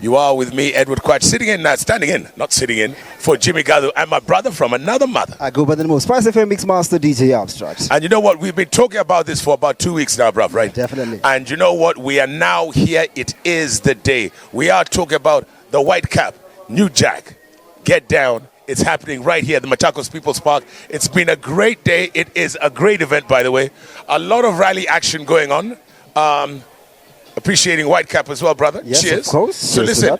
You are with me, Edward Quatch, standing in, not sitting in, for Jimmy Gadu and my brother from another mother. I go by the name of Spice FM Mix Master DJ Abstract. And you know what? We've been talking about this for about 2 weeks now, bruv, right? Definitely. And you know what? We are now here. It is the day. We are talking about the White Cap, New Jack, Get Down. It's happening right here at the Machakos People's Park. It's been a great day. It is a great event, by the way. A lot of rally action going on. Appreciating White Cap as well, brother. Yes, cheers. of course. So cheers listen,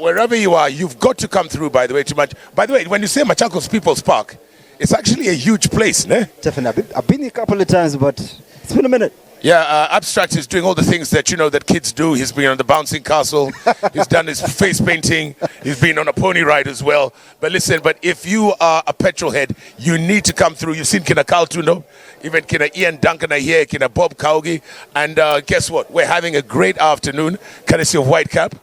wherever you are, you've got to come through, by the way, to much. By the way, when you say Machakos People's Park, it's actually a huge place, ne? Definitely. I've been here a couple of times, but it's been a minute. Yeah, Abstract is doing all the things that, you know, that kids do. He's been on the bouncing castle. He's done his face painting. He's been on a pony ride as well. But listen, if you are a petrol head, you need to come through. You've seen Kina Kaltuno, even Kina Ian Duncan are here, Kina Bob Kaugi. And guess what? We're having a great afternoon, courtesy of White Cap.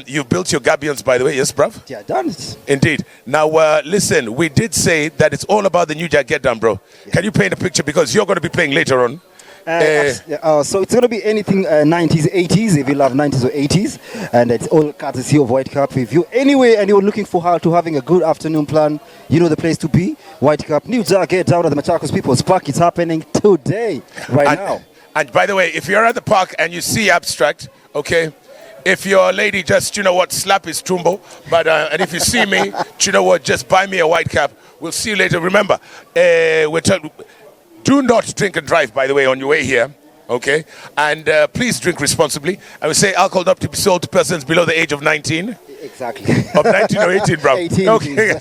You've built your gabions, by the way. Yes, bruv? Yeah, done it. Indeed. Now, listen, we did say that it's all about the New Jack Get Down, bro. Yeah. Can you paint a picture? Because you're going to be playing later on. So it's going to be anything 90s, 80s, if you love 90s or 80s. And it's all courtesy of White Cap. If you're anywhere and you're looking for having a good afternoon plan, you know the place to be. White Cap, New Jack Get Down at the Machakos People's Park. It's happening today, now. And by the way, if you're at the park and you see Abstract, okay, if you're a lady, just, you know what, slap his tumbo. But and if you see me, you know what, just buy me a White Cap. We'll see you later. Remember, do not drink and drive, by the way, on your way here, okay? And please drink responsibly. I would say alcohol not to be sold to persons below the age of 19. Exactly. Of 19 or 18, bro. 18. Okay.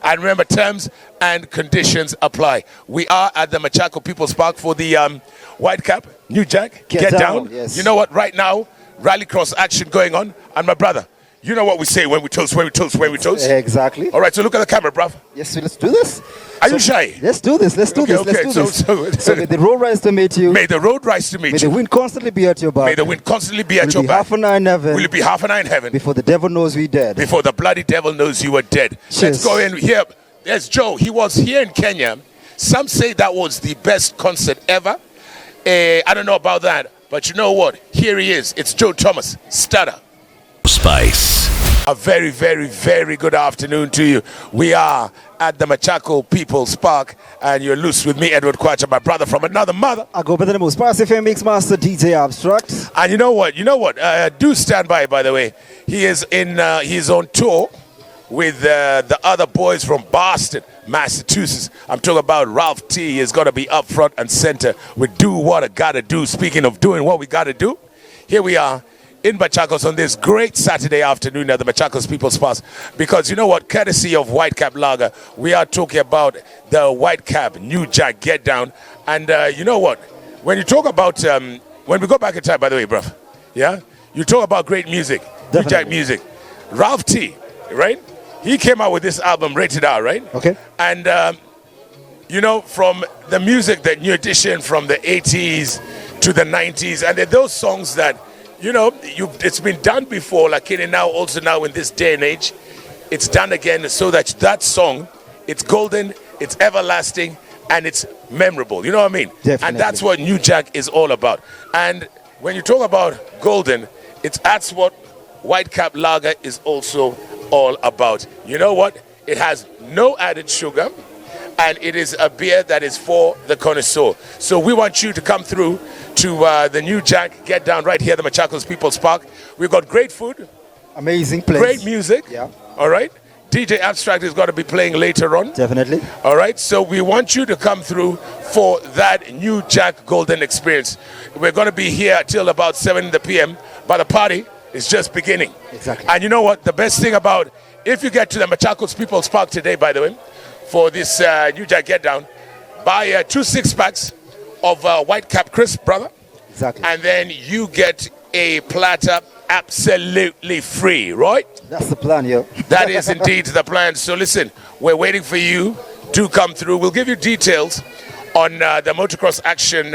And remember, terms and conditions apply. We are at the Machakos People's Park for the White Cap, New Jack, Get Down. Yes. You know what? Right now, Rallycross action going on. And my brother, you know what we say when we toast. Exactly. All right, so look at the camera, bruv. Yes, so let's do this. Are you shy? Let's do this. So may the road rise to meet you. May the road rise to meet you. May the wind constantly be at your back. May the wind constantly be at your back. Half an hour in heaven. Will it be half an hour in heaven? Before the devil knows we're dead. Before the bloody devil knows you were dead. Cheers. Let's go in here. There's Joe. He was here in Kenya. Some say that was the best concert ever. I don't know about that. But you know what? Here he is. It's Joe Thomas, Stutter. Spice. A very, very, very good afternoon to you. We are at the Machakos People's Park, and you're loose with me, Edward Quatch, my brother from another mother. I go by the name of Spice FM Mix Master DJ Abstract. And you know what? Do stand by the way. He is in. He's on tour with the other boys from Boston, Massachusetts. I'm talking about Ralph T. is going to be up front and center with Do What I Gotta Do. Speaking of doing what we gotta do, here we are in Machakos on this great Saturday afternoon at the Machakos People's Park. Because you know what, courtesy of White Cap Lager, we are talking about the White Cap New Jack Get Down. And you know what, when you talk about, when we go back in time, by the way, bruv, yeah, you talk about great music, Definitely. New Jack music. Ralph T, right? He came out with this album, Rated R, right? Okay. And, you know, from the music, the New Edition from the 80s to the 90s, and those songs that, you know, it's been done before, like now in this day and age, it's done again so that song, it's golden, it's everlasting, and it's memorable. You know what I mean? Definitely. And that's what New Jack is all about. And when you talk about golden, that's what White Cap Lager is also all about. You know what? It has no added sugar, and it is a beer that is for the connoisseur. So we want you to come through to the New Jack Get Down right here at the Machakos People's Park. We've got great food. Amazing place. Great music. Yeah. All right. DJ Abstract is going to be playing later on. Definitely. All right. So we want you to come through for that New Jack Golden experience. We're going to be here till about 7 p.m. But the party is just beginning. Exactly. And you know what? The best thing about, if you get to the Machakos People's Park today, by the way, for this New Jack Get Down, buy 2 6-packs of White Cap Crisp, brother. Exactly. And then you get a platter absolutely free, right? That's the plan, yo. That is indeed the plan. So listen, we're waiting for you to come through. We'll give you details on the motocross action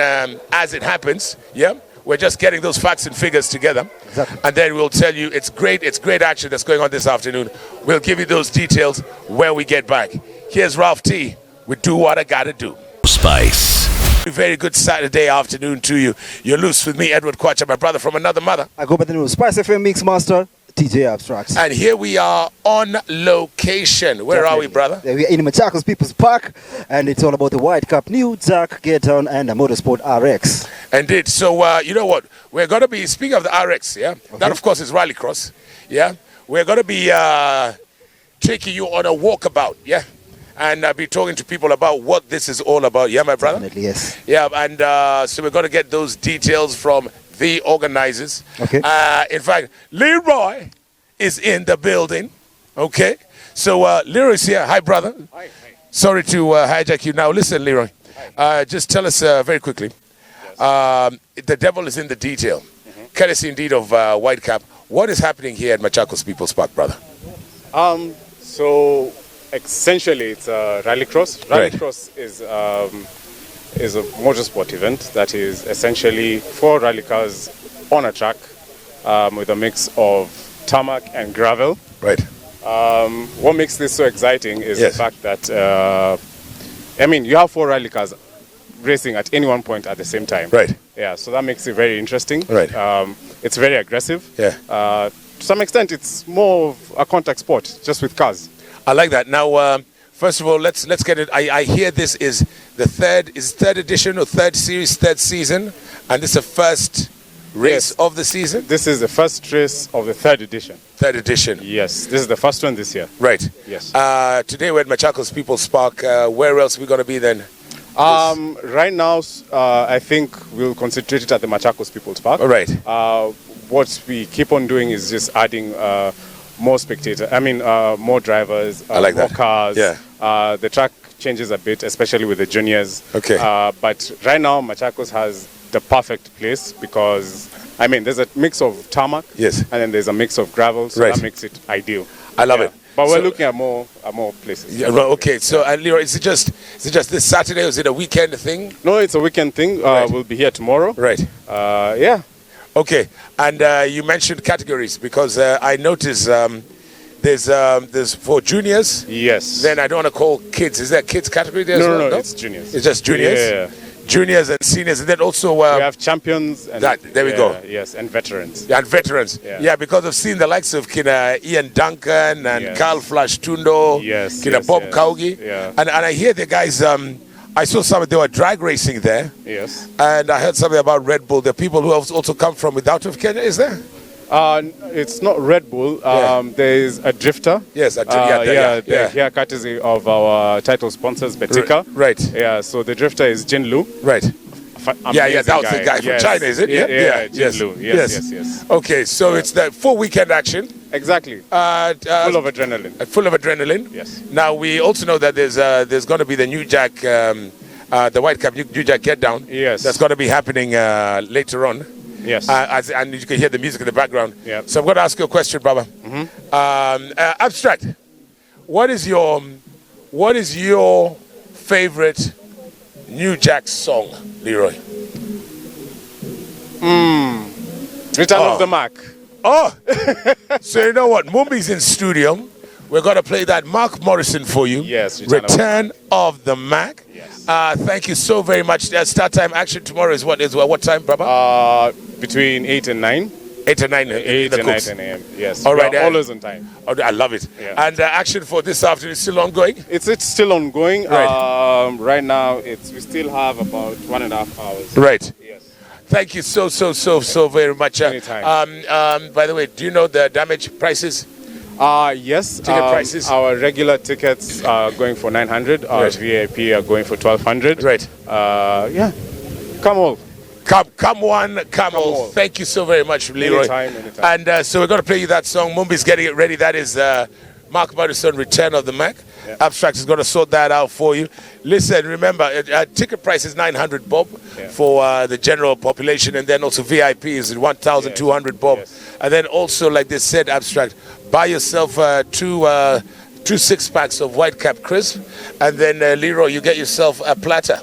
as it happens. Yeah, we're just getting those facts and figures together. Exactly. And then we'll tell you it's great action that's going on this afternoon. We'll give you those details when we get back. Here's Ralph T with Do What I Gotta Do. Spice. very, very good Saturday afternoon to you. You're loose with me, Edward Kwacha, my brother from another mother. I go by the name of Spice FM Mix Master, TJ Abstract. And here we are on location. Where are we, brother? We are in Machakos People's Park, and it's all about the White Cup, New Jack, Get Down, and the Motorsport RX. Indeed. So, you know what? We're going to be, speaking of the RX, yeah? Okay. That, of course, is Rallycross, yeah? We're going to be taking you on a walkabout, yeah? And I'll be talking to people about what this is all about. Yeah, my brother? Definitely, yes. Yeah, and so we're going to get those details from the organizers. Okay. In fact, Leroy is in the building. Okay. So Leroy's here. Hi, brother. Hi. Sorry to hijack you. Now, listen, Leroy. Just tell us very quickly. Yes. The devil is in the detail. Courtesy indeed of White Cap. What is happening here at Machakos People's Park, brother? So essentially, it's Rallycross. Right. Rallycross is a motorsport event that is essentially 4 rally cars on a track with a mix of tarmac and gravel. Right. What makes this so exciting is Yes. the fact that, you have 4 rally cars racing at any one point at the same time. Right. Yeah, so that makes it very interesting. Right. It's very aggressive. Yeah. To some extent, it's more of a contact sport, just with cars. I like that. Now, first of all, let's get it. I hear this is the third edition or third series, third season, and this is the first race of the season? This is the first race of the 3rd edition. 3rd edition. Yes, this is the first one this year. Right. Yes. Today we're at Machakos People's Park. Where else are we going to be then? Right now, I think we'll concentrate it at the Machakos People's Park. All right. What we keep on doing is just adding more spectators. More drivers, I like more that. cars. Yeah. The track changes a bit, especially with the juniors. Okay. But right now, Machakos has the perfect place because, there's a mix of tarmac. Yes. And then there's a mix of gravel, so Right. that makes it ideal. I love it. But we're So- looking at more places. Yeah, right, okay. So, Leroy, is it just this Saturday or is it a weekend thing? No, it's a weekend thing. Right. We'll be here tomorrow. Right. Yeah. Okay. And you mentioned categories because I noticed there's for juniors. Yes. Then I don't want to call kids. Is there kids category there as No, well? no, it's juniors. It's just juniors? Yeah. Juniors and seniors. And then also... We have champions. And, there we go. Yes, and veterans. and veterans. Yeah. Because I've seen the likes of Ian Duncan and Yes. Carl Flash Tundo, Yes, Bob yes. Kaugi. Yeah. And I hear the guys, I saw they were drag racing there. Yes. And I heard something about Red Bull. The people who have also come from out of Kenya, is there? It's not Red Bull. There is a drifter. Yes, They're here courtesy of our title sponsors, Betika. Right. Yeah, so the drifter is Jin Lu. Right. That was the guy Yes. from China, is it? Yeah, Jin yes. Lu. Yes. Okay, so it's the full weekend action. Exactly. Full of adrenaline. Full of adrenaline. Yes. Now we also know that there's going to be the New Jack, the White Cup New Jack Get Down. Yes. That's going to be happening later on. Yes. And you can hear the music in the background. Yeah. So I'm going to ask you a question, brother. Abstract. What is your favorite New Jack song, Leroy? Return of the Mac. Oh, so you know what? Mumbi's in studio. We're going to play that Mark Morrison for you. Yes, Return of the Mac. Yes. Thank you so very much. Start time action tomorrow is what time, brother? Between 8 and 9. 8 and 9. 8 the and cooks. 9 a.m. Yes. All right, We're always on time. Oh, I love it. Yeah. And action for this afternoon is still ongoing? It's still ongoing. Right. Right now, we still have about 1.5 hours. Right. Yes. Thank you so very much. Anytime. By the way, do you know the damage prices? Yes. Ticket prices? Our regular tickets are going for 900. Our Right. VIP are going for 1,200. Right. Yeah. Come all. Come on, come all. on. Thank you so very much, Leroy. Anytime. And so we're going to play you that song. Mumbi's getting it ready. That is Mark Morrison, Return of the Mac. Yeah. Abstract is going to sort that out for you. Listen, remember, ticket price is 900 bob for the general population, and then also VIP is 1,200 bob. Yes. And then also, like they said, Abstract, buy yourself two 6-packs of White Cap Crisp, and then Leroy, you get yourself a platter.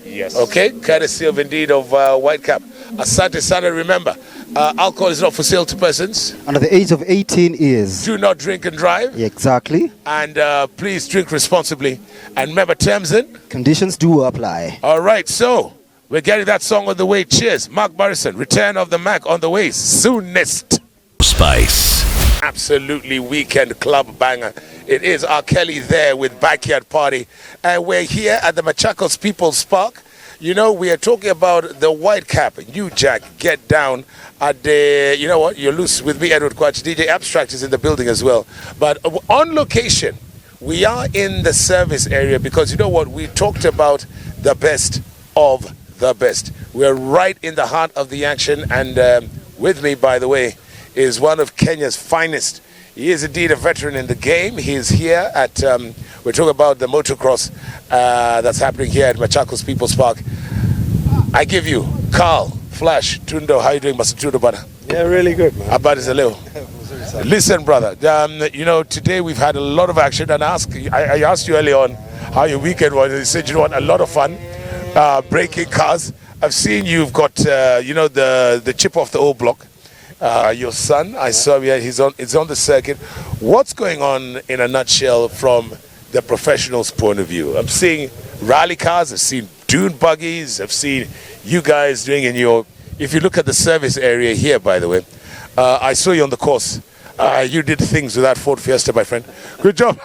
Yes. Okay, courtesy of indeed of White Cap. Asante Sana, remember, alcohol is not for sale to persons. Under the age of 18 years. Do not drink and drive. Exactly. And please drink responsibly. And remember, terms and Conditions do apply. all right, so We're getting that song on the way. Cheers. Mark Morrison, Return of the Mac on the way. Soonest. Spice. Absolutely weekend club banger. It is R. Kelly there with Backyard Party. And we're here at the Machakos People's Park. You know, we are talking about the white cap, New Jack, Get Down at the, you know what, you're loose with me, Edward Quatch. DJ Abstract is in the building as well. But on location, we are in the service area because you know what, we talked about the best of the best. We're right in the heart of the action, and with me, by the way, is one of Kenya's finest. He is indeed a veteran in the game. He's here at, we're talking about the motocross that's happening here at Machakos People's Park. I give you Carl, Flash, Tundo. How you doing, Master Tundo, brother? Yeah, really good, man. About is a little. Listen, brother, you know, today we've had a lot of action, and I asked you early on how your weekend was. You said, you know what, a lot of fun, breaking cars. I've seen you've got, you know, the chip off the old block. Your son, I saw, yeah, he's on the circuit. What's going on in a nutshell from the professional's point of view? I'm seeing rally cars, I've seen dune buggies, I've seen you guys doing in your, if you look at the service area here, by the way, I saw you on the course. You did things with that Ford Fiesta, my friend. Good job.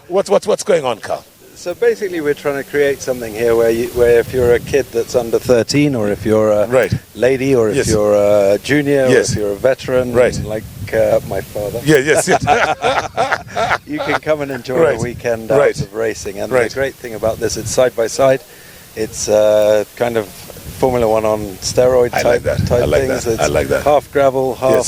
What's going on, Carl? So basically, we're trying to create something here where if you're a kid that's under 13, or if you're a lady, or if you're a junior, or if you're a veteran, like my father. Yes. You can come and enjoy a weekend out of racing. And the great thing about this, it's side by side. It's kind of Formula One on steroid type things. I like that. Half gravel, half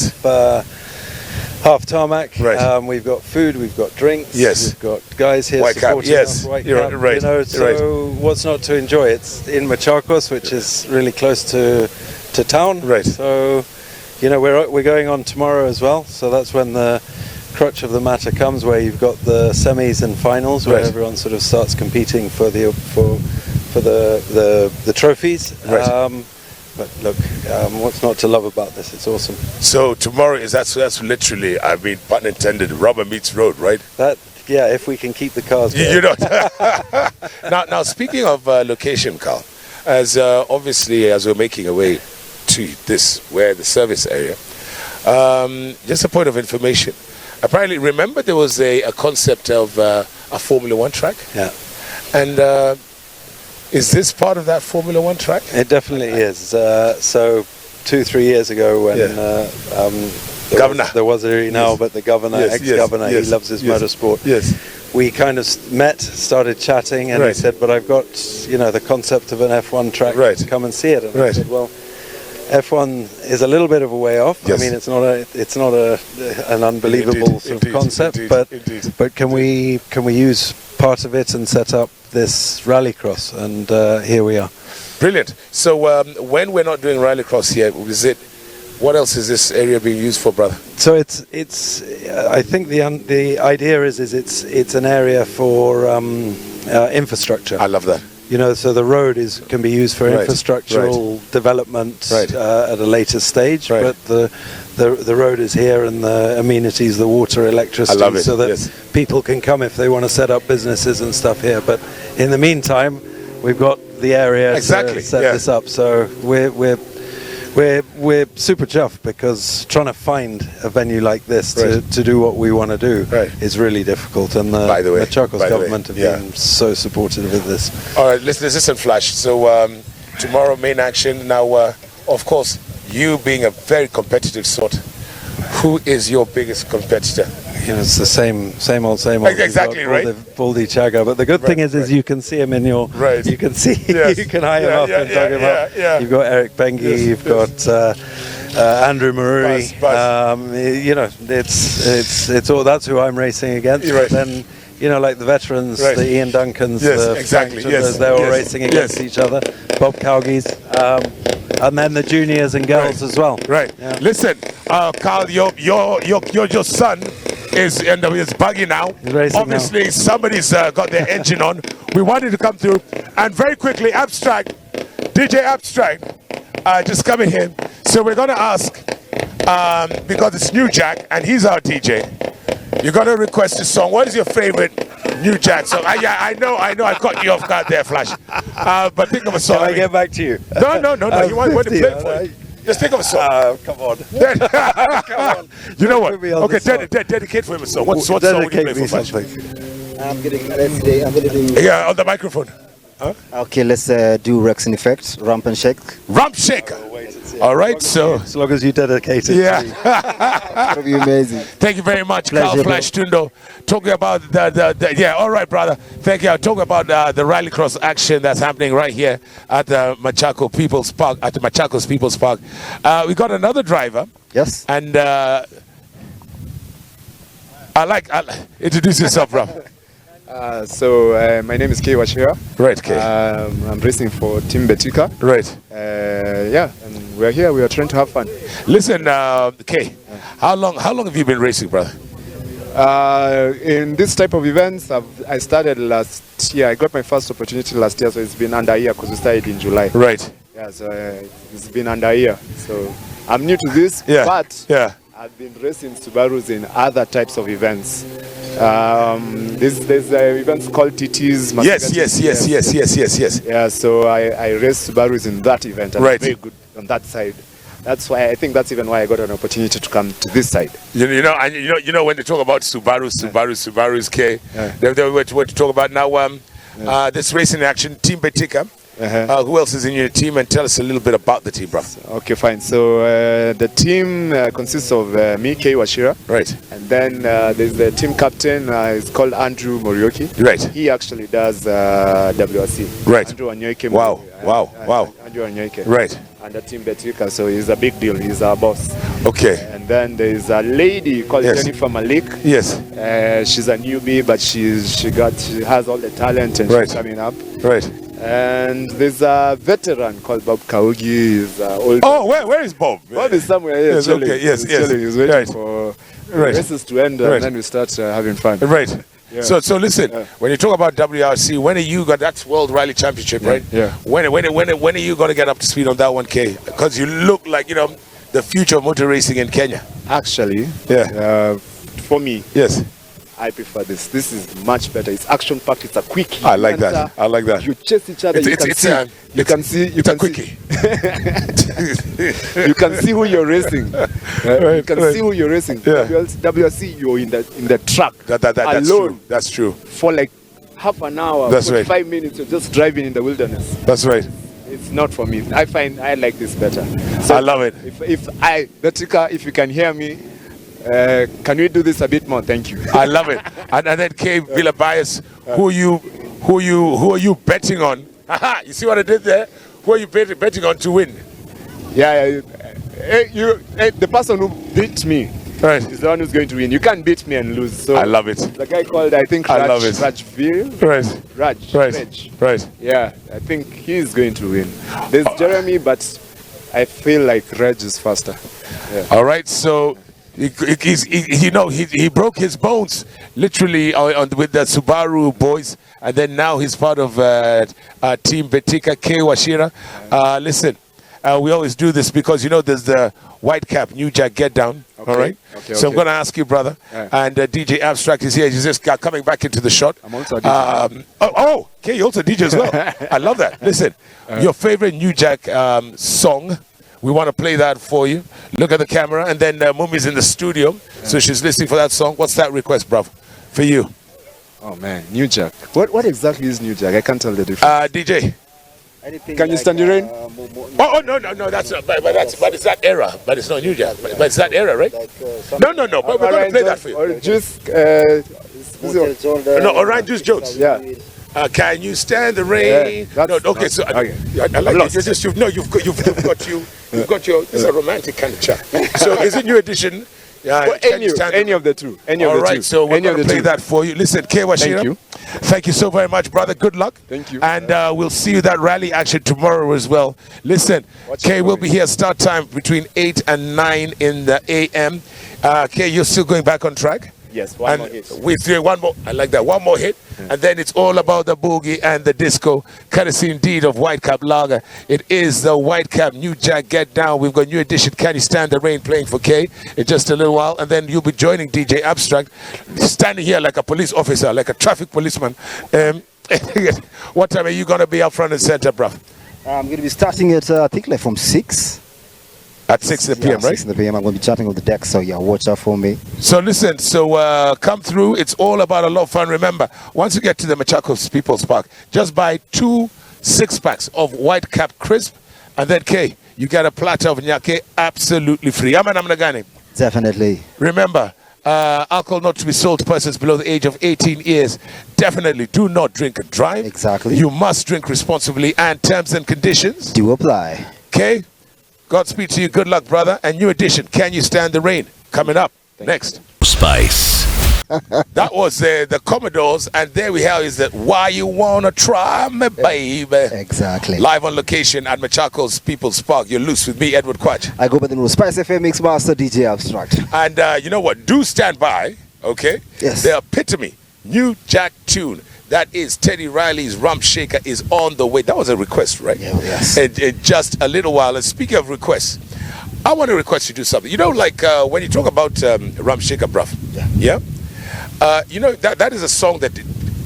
tarmac. We've got food, we've got drinks. We've got guys here supporting us. White cap. You know, so what's not to enjoy? It's in Machakos, which is really close to town. So, you know, we're going on tomorrow as well. So that's when the crutch of the matter comes, where you've got the semis and finals, where everyone sort of starts competing for the trophies. But look, what's not to love about this? It's awesome. So tomorrow that's literally, I mean, pun intended, rubber meets road, right? Yeah, if we can keep the cars going. You know. now speaking of location, Carl, as obviously as we're making our way to the service area, just a point of information. Apparently, remember there was a concept of a Formula One track? Yeah. And is this part of that Formula One track? It definitely is. So 2-3 years ago when there was but the governor, ex-governor, he loves his motorsport. We kind of met, started chatting, and he said, but I've got, you know, the concept of an F1 track, come and see it. And I said, well, F1 is a little bit of a way off. I mean, it's not an unbelievable sort of concept, but can we use part of it and set up this Rallycross, and here we are. Brilliant. So when we're not doing Rallycross here, what else is this area being used for, brother? So it's I think the idea is it's an area for infrastructure. I love that. You know, so the road can be used for infrastructural development at a later stage, but the road is here, and the amenities, the water, electricity, so that people can come if they want to set up businesses and stuff here. But in the meantime, we've got the area to set this up. So we're super chuffed, because trying to find a venue like this to do what we want to do is really difficult, and the Machakos government have been so supportive of this. All right, listen, Flash. So tomorrow, main action. Now, of course, you being a very competitive sort, who is your biggest competitor? You know, it's the same old. Exactly, right. Baldy Chaga, but the good thing is you can see him in your. You can see. You can eye him up and talk him up. You've got Eric Bengi. You've got Andrew Maruri. You know, it's all. That's who I'm racing against. But then, you know, like the veterans, the Ian Duncans, the Frank Chunders, they're all racing against each other. Bob Cowgies. And then the juniors and girls as well. Yeah. Listen, Carl, your son is buggy now. Obviously, somebody's got their engine on. We wanted to come through, and very quickly, DJ Abstract, just coming here. So we're going to ask, because it's New Jack and he's our DJ, you're going to request a song. What is your favorite New Jack song. Yeah, I know. I caught you off guard there, Flash. But think of a song. Can I get back to you? No. You want to play it for you. Just think of a song. Come on. Come on. You know what? Okay, dedicate for him a song. What song would you play for Flash? I'm gonna do. Yeah, on the microphone. Huh? Okay, let's do Rex in Effect, Rump and Shake. Rump Shaker. All right, so as long as you dedicate it. Yeah. That'll be amazing. Thank you very much, Pleasure, Carl Flash Tundo. Talking about the yeah, all right, brother. Thank you. I'm talking about the Rallycross action that's happening right here at the Machakos People's Park. We got another driver. Yes. And introduce yourself, bro. So my name is Kay Washira. Right, Kay. I'm racing for Team Betika. Right. Yeah, and we're here. We are trying to have fun. Listen, Kay, how long have you been racing, brother? In this type of events, I started last year. I got my first opportunity last year, so it's been under a year because we started in July. Right. Yeah, so it's been under a year. So I'm new to this, but I've been racing Subarus in other types of events. There's events called TTs. Yes. Yeah, so I raced Subarus in that event. And I'm very good on that side. That's why I think that's even why I got an opportunity to come to this side. You know when they talk about Subarus, K. They were to talk about now this racing action, Team Betika. Who else is in your team? And tell us a little bit about the team, bro. Okay, fine. So the team consists of me, Kay Washira. Right. And then there's the team captain. It's called Andrew Morioki. Right. He actually does WRC. Right. Andrew Anyoike. Wow. Andrew Anyoike. Right. And the team Betika, so he's a big deal. He's our boss. Okay. And then there's a lady called Jennifer Malik. Yes. She's a newbie, but she has all the talent and she's coming up. Right. And there's a veteran called Bob Kaugi. He's old. Oh, where is Bob? Bob is somewhere here. Yes, chilling. okay. Yes. He's waiting for the races to end, and then we start having fun. Right. Yeah. So listen. When you talk about WRC, when are you got that's World Rally Championship, right? Yeah. When are you going to get up to speed on that one, K? Because you look like the future of motor racing in Kenya. Actually, for me, yes, I prefer this. This is much better. It's action-packed. It's a quickie. I like that. You chase each other. You can see. You can see who you're racing. You can see who you're racing. Yeah. WRC, you're in the truck. That's alone. true. That's true. For like half an hour, that's 45 minutes, you're just driving in the wilderness. That's right. It's not for me. I like this better. So I love it. If you can hear me, can we do this a bit more? Thank you. I love it. And then K Villabias, who are you betting on? You see what I did there? Who are you betting on to win? Yeah, the person who beat me is the one who's going to win. You can't beat me and lose. So I love it. The guy called, I think, Rajville. Right. Yeah, I think he's going to win. There's Jeremy, but I feel like Reg is faster. Yeah. All right, so he broke his bones literally with the Subaru boys, and then now he's part of Team Betika, Kay Washira. Listen, we always do this because there's the white cap New Jack get down. Okay. All right. Okay, so I'm going to ask you, brother. And DJ Abstract is here. He's just coming back into the shot. I'm also a DJ. Okay, you're also a DJ as well. I love that. Listen, your favorite New Jack song. We want to play that for you. Look at the camera, and then Mumi's in the studio, so she's listening for that song. What's that request, bruv, for you? Oh man, New Jack. What exactly is New Jack? I can't tell the difference. DJ. Can you stand your rain? No, that's not. But it's that era. But it's not New Jack. But it's that era, right? No. But we're going to play that for you. Orange Juice. Orange Juice Jones. Yeah. Can you stand the rain? I like it. You've got your. It's a romantic kind of chat. So is it new edition? Any of the two. All right, so we're going to play that for you. Listen, Kay Washira, thank you so very much, brother. Good luck. Thank you. And we'll see you that rally action tomorrow as well. Listen, Kay will be here start time between 8 and 9 in the a.m. Kay, you're still going back on track? Yes, one more hit. We threw one more. I like that. One more hit, and then it's all about the boogie and the disco. Courtesy indeed of Whitecap Lager. It is the Whitecap New Jack Get Down. We've got new edition. Can You Stand the Rain playing for K in just a little while, and then you'll be joining DJ Abstract, standing here like a police officer, like a traffic policeman. What time are you gonna be up front and center, bro? I'm going to be starting at I think like from 6. At 6 in the PM, right? 6 in the PM. I'm going to be chatting with the deck, so yeah, watch out for me. So listen, come through. It's all about a lot of fun. Remember, once you get to the Machakos People's Park, just buy 2 6-packs of Whitecap Crisp, and then K, you get a platter of nyake absolutely free. Definitely. Remember, alcohol not to be sold to persons below the age of 18 years. Definitely do not drink and drive. Exactly. You must drink responsibly, and terms and conditions do apply. Okay. Godspeed to you. Good luck, brother. And new edition, Can You Stand the Rain? Coming up next. Spice. That was the Commodores, and there we have is that Why You Wanna Try Me, Baby. Exactly. Live on location at Machakos People's Park. You're loose with me, Edward Quatch. I go by the name of Spice FM Mix Master DJ Abstract. And you know what? Do stand by, okay? Yes. The epitome, New Jack tune. That is Teddy Riley's Rump Shaker is on the way. That was a request, right? Yeah, yes. In just a little while. And speaking of requests, I want to request you do something. You know, like when you talk about Rump Shaker, bruv. Yeah? You know, that is a song that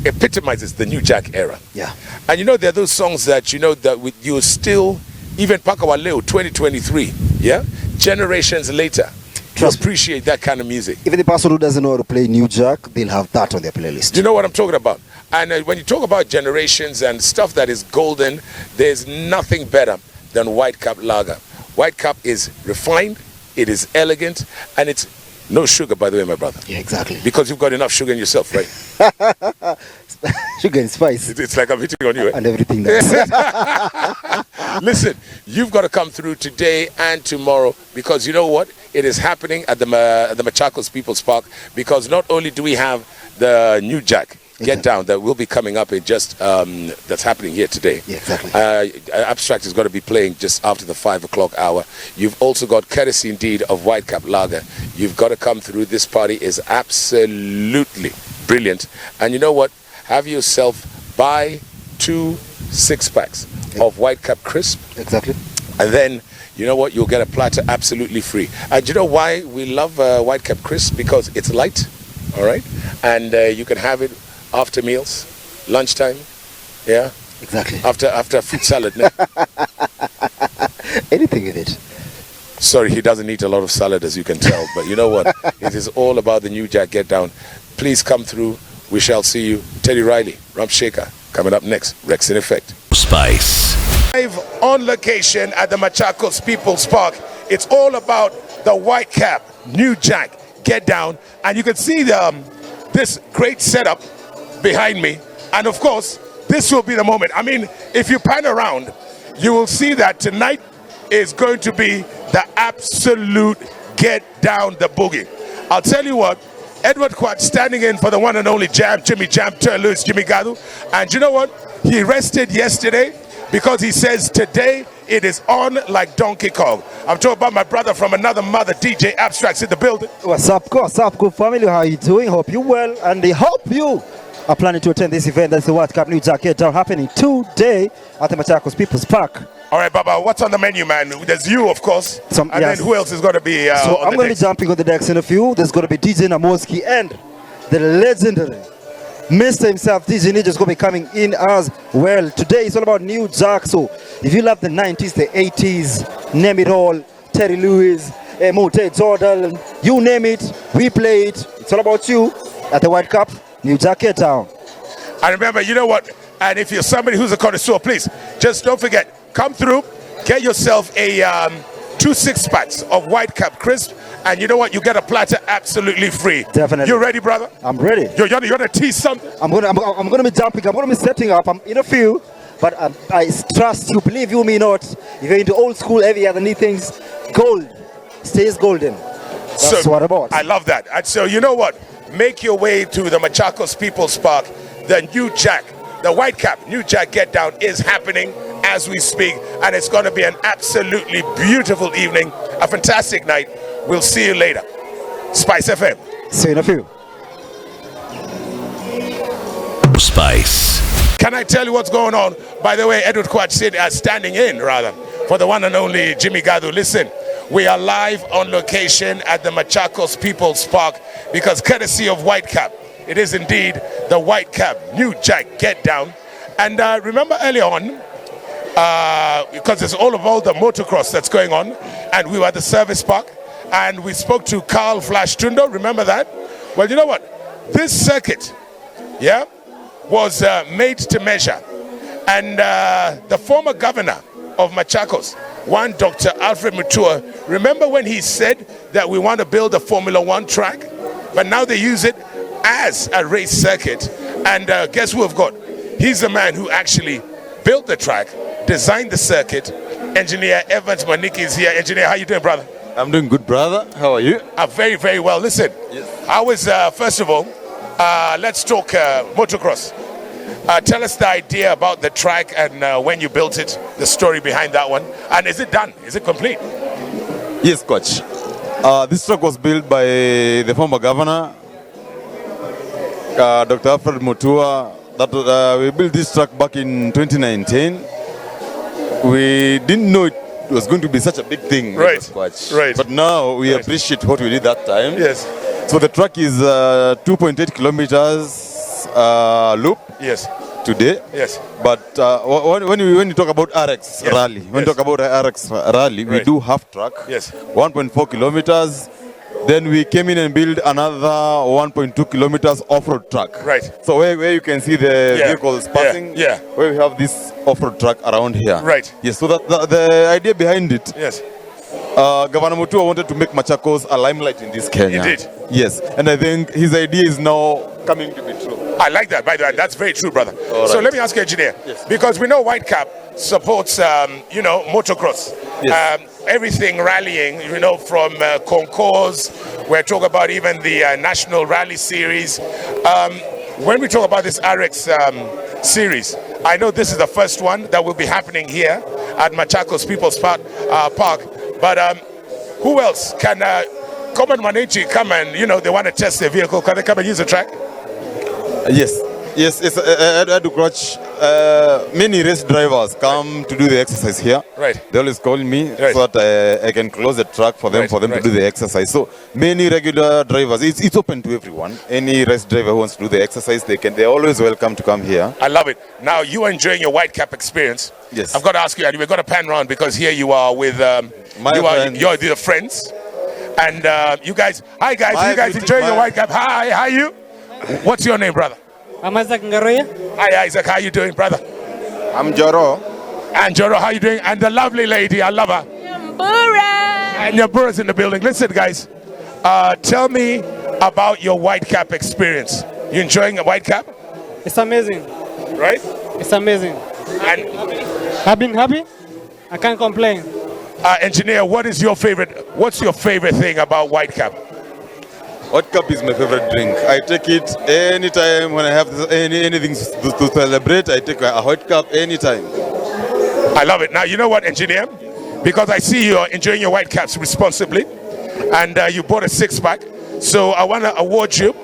epitomizes the New Jack era. Yeah. And you know, there are those songs that, you know, that you still, even Pakawa Leo 2023, yeah? Generations later, to appreciate that kind of music. Even the person who doesn't know how to play New Jack, they'll have that on their playlist. You know what I'm talking about? And when you talk about generations and stuff that is golden, there's nothing better than Whitecap Lager. Whitecap is refined, it is elegant, and it's no sugar, by the way, my brother. Yeah, exactly. Because you've got enough sugar in yourself, right? Sugar and spice. It's like I'm hitting on you, eh? And everything else. Listen, you've got to come through today and tomorrow, because you know what? It is happening at the Machakos People's Park, because not only do we have the New Jack Get Down that will be coming up in just that's happening here today. Yeah, exactly. Abstract is going to be playing just after the 5 o'clock hour. You've also got courtesy indeed of Whitecap Lager. You've got to come through. This party is absolutely brilliant. And you know what? Have yourself buy 2 6-packs of Whitecap Crisp. Exactly. And then, you know what? You'll get a platter absolutely free. And you know why we love Whitecap Crisp? Because it's light, all right? And you can have it after meals, lunchtime, yeah? Exactly. After fruit salad. No? Anything with it. Sorry, he doesn't eat a lot of salad, as you can tell. But you know what? It is all about the New Jack Get Down. Please come through. We shall see you. Teddy Riley, Rump Shaker, coming up next. Rex in Effect. Spice. Live on location at the Machakos People's Park. It's all about the Whitecap New Jack Get Down. And you can see this great setup behind me, and of course this will be the moment. I mean, if you pan around, you will see that tonight is going to be the absolute get down the boogie. I'll tell you what, Edward Quat standing in for the one and only Jimmy Jam Turloose Jimmy Gadu, and you know what, he rested yesterday because he says today it is on like Donkey Kong. I'm talking about my brother from another mother, DJ Abstracts, in the building. What's up, good family? How are you doing? Hope you well, and I hope you are planning to attend this event. That's the Whitecap New Jack Get Down happening today at the Machakos People's Park. All right, Baba, what's on the menu, man? There's you, of course. Then who else is going to be So I'm going to be jumping on the decks in a few. There's going to be DJ Namoski and the legendary Mr. himself, DJ Ninja, is going to be coming in as well. Today it's all about New Jack. So if you love the 90s, the 80s, name it all, Terry Lewis, Mote Jordan, you name it, we play it. It's all about you at the Whitecap New Jack Get Down. And remember, you know what? And if you're somebody who's a connoisseur, please, just don't forget, come through, get yourself a 2 6-packs of Whitecap Crisp, and you know what? You get a platter absolutely free. Definitely. You ready, brother? I'm ready. You're gonna tease something? I'm gonna be jumping. I'm gonna be setting up. I'm in a few, but I trust you. Believe you me not. If you're into old school, heavy other neat things, gold stays golden. That's what about. I love that. And so you know what? Make your way to the Machakos People's Park. The New Jack, the Whitecap New Jack Get Down is happening as we speak, and it's going to be an absolutely beautiful evening, a fantastic night. We'll see you later. Spice FM. See you in a few. Spice. Can I tell you what's going on? By the way, Edward Kwach standing in, rather, for the one and only Jimmy Gadu. Listen, we are live on location at the Machakos People's Park because courtesy of Whitecap, it is indeed the Whitecap New Jack Get Down. And remember earlier on, because it's all the motocross that's going on, and we were at the service park, and we spoke to Carl Flash Tundo, remember that? Well, you know what? This circuit, was made to measure. And the former governor of Machakos, one Dr. Alfred Mutua, remember when he said that we want to build a Formula One track? But now they use it as a race circuit. And guess who we've got? He's the man who actually built the track, designed the circuit. Engineer Evans Maniki is here. Engineer, how you doing, brother? I'm doing good, brother. How are you? I'm very, very well. Listen, I was, first of all, let's talk motocross. Tell us the idea about the track and when you built it, the story behind that one. And is it done? Is it complete? Yes, coach. This track was built by the former governor, Dr. Alfred Mutua. We built this track back in 2019. We didn't know it was going to be such a big thing. Right. But now we appreciate what we did that time. Yes. So the track is 2.8 kilometers loop. Yes. Today. Yes. But when you talk about RX rally, when you talk about RX rally, we do half track. Yes. 1.4 kilometers. Then we came in and built another 1.2 kilometers off-road track. Right. So where you can see the vehicles passing, where we have this off-road track around here. Right. Yes. So the idea behind it. Yes. Governor Mutua wanted to make Machakos a limelight in this Kenya. He did. Yes. And I think his idea is now coming to be true. I like that, by the way. That's very true, brother. All so right. let me ask you, engineer, because we know Whitecap supports, motocross. Yes. Everything rallying, from concours. We're talking about even the National Rally Series. When we talk about this RX series, I know this is the first one that will be happening here at Machakos People's Park. But who else can come and Manechi come and, they want to test their vehicle? Can they come and use the track? Yes. Many race drivers come to do the exercise here. Right. They always call me so that I can close the track for them to do the exercise. So many regular drivers, it's open to everyone. Any race driver who wants to do the exercise, they're always welcome to come here. I love it. Now you are enjoying your Whitecap experience. Yes. I've got to ask you, and we've got to pan around because here you are with you're the friends. And you guys, hi guys, you guys enjoying your Whitecap? Hi, how are you? What's your name, brother? I'm Isaac Ngaroya. Hi Isaac, how you doing, brother? I'm Joro. And Joro, how you doing? And the lovely lady, I love her. Nyambura. And Nyambura's in the building. Listen, guys, tell me about your Whitecap experience. You enjoying a Whitecap? It's amazing. Right? It's amazing. And I've been happy. I can't complain. Engineer, what's your favorite thing about Whitecap? Whitecap is my favorite drink. I take it anytime when I have anything to celebrate. I take a Whitecap anytime. I love it. Now, you know what, engineer? Because I see you are enjoying your Whitecaps responsibly, and you bought a six-pack. So I want to award you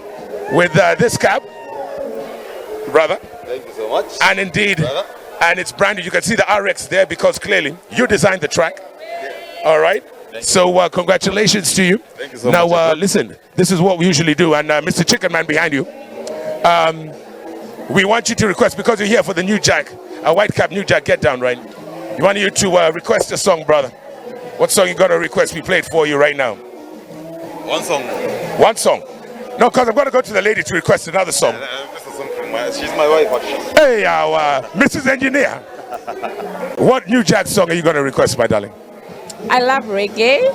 with this cap, brother. Thank you so much. And indeed, brother. And it's branded. You can see the RX there because clearly you designed the track. All right. So congratulations to you. Thank you so much. Now, listen, this is what we usually do. And Mr. Chicken Man behind you, we want you to request, because you're here for the New Jack, a Whitecap New Jack Get Down, right? We want you to request a song, brother. What song you going to request? We play it for you right now. One song. One song? No, because I'm going to go to the lady to request another song. She's my wife, actually. Hey, Mrs. Engineer. What New Jack song are you going to request, my darling? I love reggae.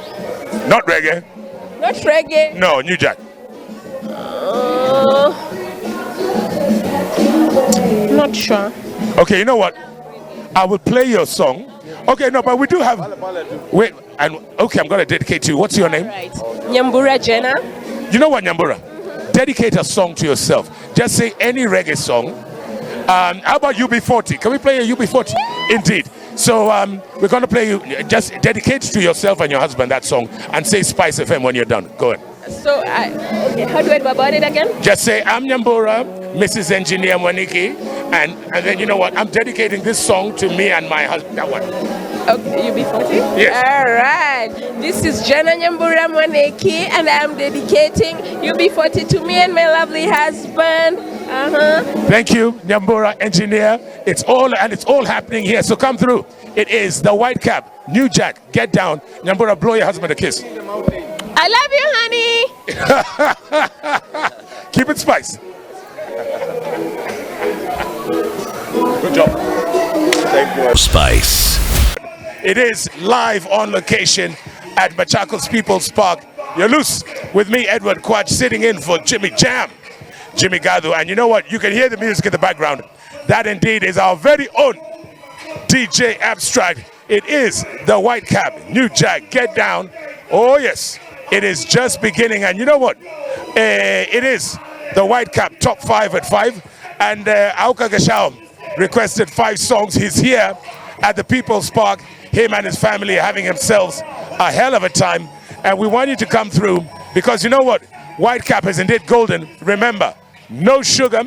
Not reggae. Not reggae. No, New Jack. Not sure. Okay, you know what? I will play your song. Okay, no, but we do have. Wait, and okay, I'm going to dedicate to you. What's your name? Right. Nyambura Jenna. You know what, Nyambura? Dedicate a song to yourself. Just say any reggae song. How about UB40? Can we play a UB40? Indeed. So we're going to play you. Just dedicate to yourself and your husband that song, and say Spice FM when you're done. Go ahead. So, okay, how do I go about it again? Just say, I'm Nyambura, Mrs. Engineer Mwaniki, and then you know what? I'm dedicating this song to me and my husband. That one. Okay, UB40? Yes. All right. This is Jana Nyambura Mwaniki, and I'm dedicating UB40 to me and my lovely husband. Thank you, Nyambura Engineer. It's all happening here. So come through. It is the White Cap, New Jack. Get down, Nyambura. Blow your husband a kiss. I love you, honey. Keep it spice. Good job. Thank you. Spice. It is live on location at Machakos People's Park. You're loose with me, Edward Quach, sitting in for Jimmy Jam, Jimmy Gadu. And you know what? You can hear the music in the background. That indeed is our very own DJ Abstract. It is the White Cap, New Jack. Get down. Oh, yes. It is just beginning. And you know what? It is the White Cap top 5 at 5. And Auka Gashao requested 5 songs. He's here at the People's Park. Him and his family are having themselves a hell of a time. And we want you to come through because you know what? White Cap is indeed golden. Remember, no sugar.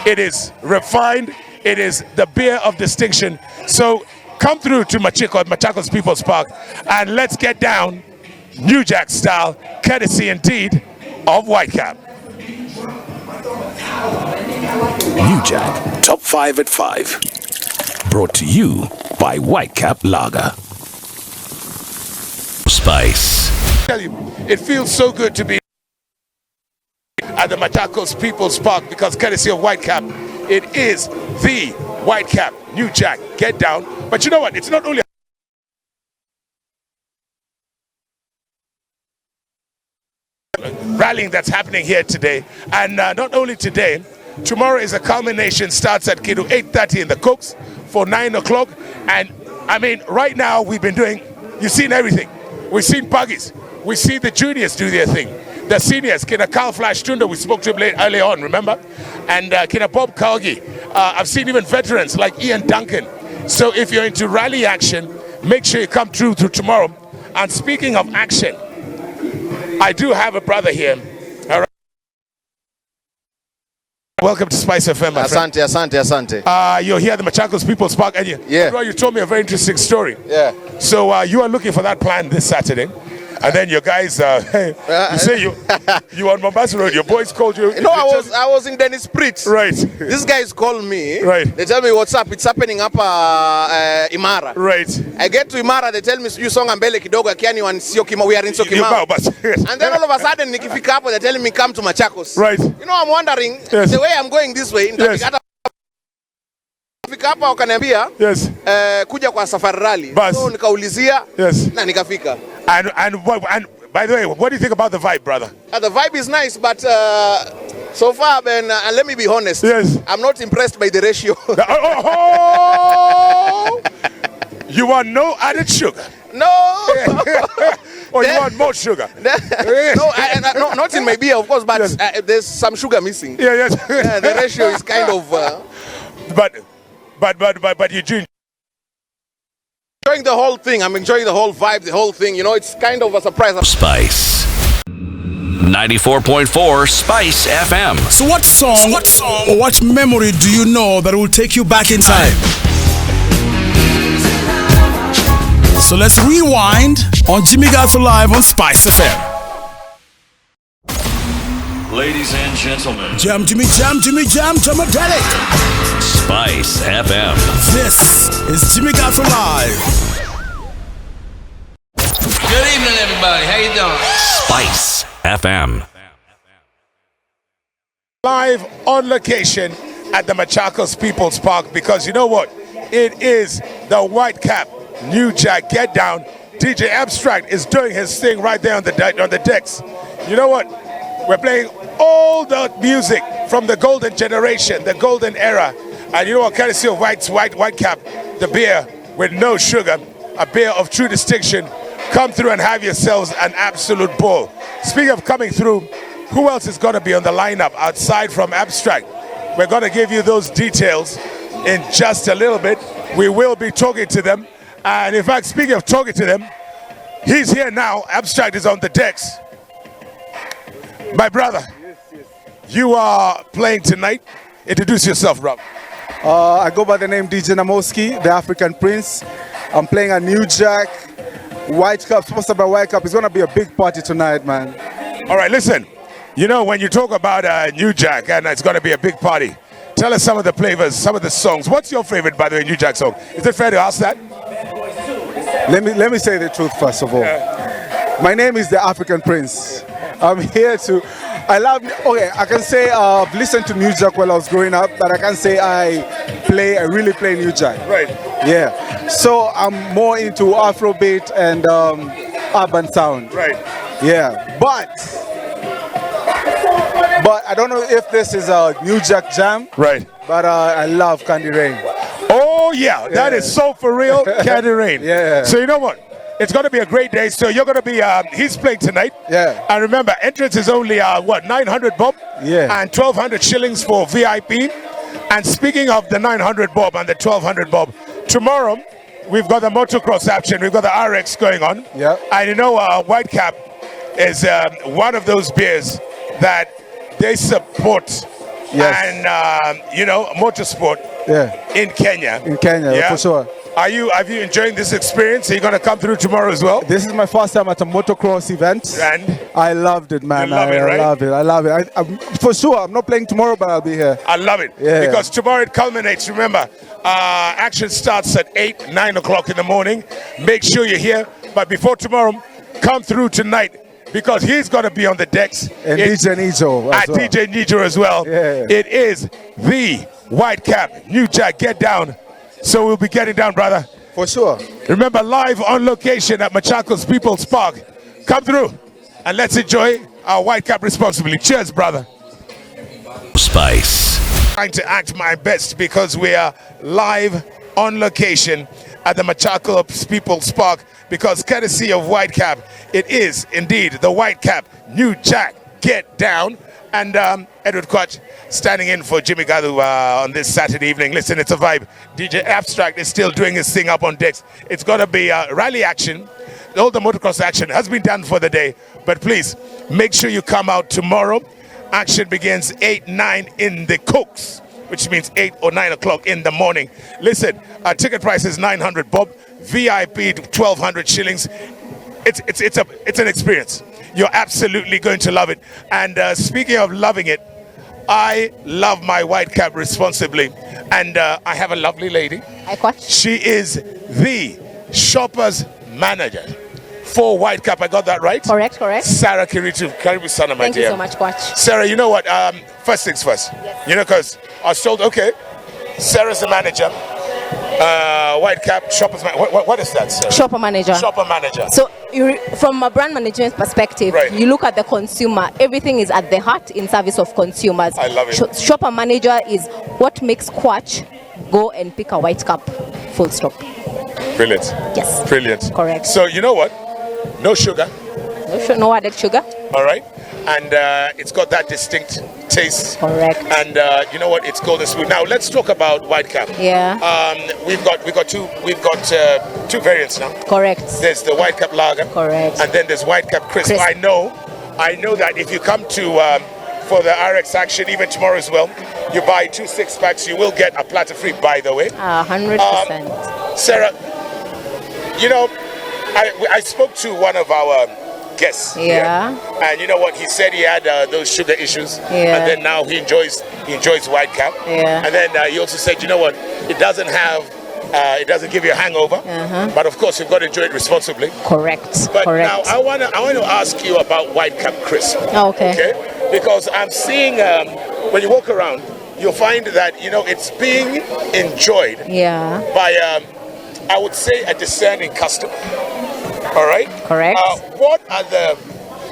It is refined. It is the beer of distinction. So come through to Machakos People's Park and let's get down New Jack style, courtesy indeed of White Cap. New Jack, top 5 at 5. Brought to you by White Cap Lager. Spice. I tell you, it feels so good to be at the Machakos People's Park because courtesy of White Cap, it is the White Cap, New Jack, get down. But you know what? It's not only rallying that's happening here today, and not only today, tomorrow is a culmination, starts at Kidu 8:30 in the Cooks for 9 o'clock. And I mean, right now we've been doing, you've seen everything. We've seen buggies, we see the juniors do their thing, the seniors, Kina Carl Flash Tunda, we spoke to him earlier on, remember? And Kina Bob Kalgi. I've seen even veterans like Ian Duncan. So if you're into rally action, make sure you come through tomorrow. And speaking of action, I do have a brother here. All right. Welcome to Spice FM, my friend. Asante. You're here at the Machakos People's Park, and you told me a very interesting story. Yeah. So you are looking for that plan this Saturday. And then your guys, you say you on Mombasa Road. Your boys called you. No, I was in Dennis Prit. Right. These guys call me. Right. They tell me what's up. It's happening up Imara. Right. I get to Imara. They tell me you song ambele kidogo kiani wan sio kima. We are in Syokimau. And then all of a sudden nikifika hapo they tell me come to Machakos. Right. You know, I'm wondering the way I'm going this way. Yes. Nikafika hapa wakaniambia kuja kwa safari rally. So nikaulizia na nikafika. And by the way, what do you think about the vibe, brother? The vibe is nice, but so far, Ben, let me be honest. Yes. I'm not impressed by the ratio. You want no added sugar? No. Or you want more sugar? No, not in my beer, of course, but there's some sugar missing. Yes. The ratio is kind of. But you do. Enjoying the whole thing. I'm enjoying the whole vibe, the whole thing. You know, it's kind of a surprise. Spice. 94.4 Spice FM. So what song or what memory do you know that will take you back in time? So let's rewind on Jimmy Gato Live on Spice FM. Ladies and gentlemen. Jimmy Jam, Tomadelic. Spice FM. This is Jimmy Gato Live. Good evening, everybody. How you doing? Spice FM. Live on location at the Machakos People's Park because you know what? It is the White Cap, New Jack, get down. DJ Abstract is doing his thing right there on the decks. You know what? We're playing all the music from the golden generation, the golden era. And you know what? Courtesy of White Cap, the beer with no sugar, a beer of true distinction. Come through and have yourselves an absolute ball. Speaking of coming through, who else is going to be on the lineup outside from Abstract? We're going to give you those details in just a little bit. We will be talking to them. And in fact, speaking of talking to them, he's here now. Abstract is on the decks. My brother, you are playing tonight Introduce yourself, Rob. I go by the name DJ Namoski, the African Prince. I'm playing a New Jack White Cup, sponsored by White Cup. It's going to be a big party tonight, man. All right, listen. You know, when you talk about New Jack, and it's going to be a big party, tell us some of the flavors, some of the songs. What's your favorite, by the way, New Jack song? Is it fair to ask that? Let me say the truth first of all. My name is the African Prince. I'm here to. I can say I've listened to New Jack while I was growing up, but I can't say I really play New Jack. Right. Yeah. So I'm more into Afrobeat and urban sound. Right. Yeah. But I don't know if this is a New Jack jam. Right. But I love Candy Rain. Oh yeah, that is so for real, Candy Rain. Yeah. So you know what? It's going to be a great day. So you're going to be, he's playing tonight. Yeah. And remember, entrance is only, 900 bob? Yeah. And 1,200 shillings for VIP. And speaking of the 900 bob and the 1,200 bob, tomorrow we've got the motocross action. We've got the RX going on. Yeah. And you know, White Cap is one of those beers that they support. Yes. And, you know, motorsport in Kenya. In Kenya, for sure. Are you enjoying this experience? Are you going to come through tomorrow as well? This is my first time at a motocross event. And I loved it, man. You love it, right? I love it. For sure, I'm not playing tomorrow, but I'll be here. I love it. Yeah. Because tomorrow it culminates. Remember, action starts at 8, 9 o'clock in the morning. Make sure you're here. But before tomorrow, come through tonight because he's going to be on the decks. And DJ Nijo as well. DJ Nijo as well. Yeah. It is the White Cap, New Jack, get down. So we'll be getting down, brother. For sure. Remember, live on location at Machakos People's Park. Come through and let's enjoy our White Cap responsibly. Cheers, brother. Spice. Trying to act my best because we are live on location at the Machakos People's Park because courtesy of White Cap, it is indeed the White Cap New Jack Get Down. And Edward Kwach standing in for Jimmy Gadu on this Saturday evening. Listen, it's a vibe. DJ Abstract is still doing his thing up on decks. It's going to be rally action. All the motocross action has been done for the day. But please, make sure you come out tomorrow. Action begins 8, 9 in the Cooks, which means 8 or 9 o'clock in the morning. Listen, ticket price is 900 bob. VIP 1,200 shillings. It's an experience. You're absolutely going to love it. And speaking of loving it, I love my White Cap responsibly. And I have a lovely lady. Hi, Coach. She is the shopper's manager for White Cap. I got that right? Correct. Sarah Kiritu. Karibu sana, my dear. Thank you so much, Coach. Sarah, you know what? First things first. Yes. You know, because I was told, okay, Sarah's the manager. White Cap, shopper's manager. What is that, Sarah? Shopper manager. Shopper manager. So from a brand management perspective, you look at the consumer. Everything is at the heart in service of consumers. I love it. Shopper manager is what makes Kwach go and pick a White Cup. Full stop. Brilliant. Yes. Brilliant. Correct. So you know what? No sugar. No added sugar. All right. And it's got that distinct taste. Correct. And you know what? It's golden smooth. Now let's talk about White Cap. Yeah. We've got two variants now. Correct. There's the White Cap Lager. Correct. And then there's White Cap Crisp. I know that if you come to for the RX action, even tomorrow as well, you buy 2 6-packs, you will get a platter free, by the way. 100%. Sarah, you know, I spoke to one of our guests. Yeah. And you know what? He said he had those sugar issues. Yeah. And then now he enjoys White Cap. Yeah. And then he also said, you know what? It doesn't give you a hangover. But of course, you've got to enjoy it responsibly. Correct. But now I want to ask you about White Cap Crisp. Okay. Because I'm seeing when you walk around, you'll find that you know it's being enjoyed. Yeah. By I would say a discerning customer. All right. Correct. What are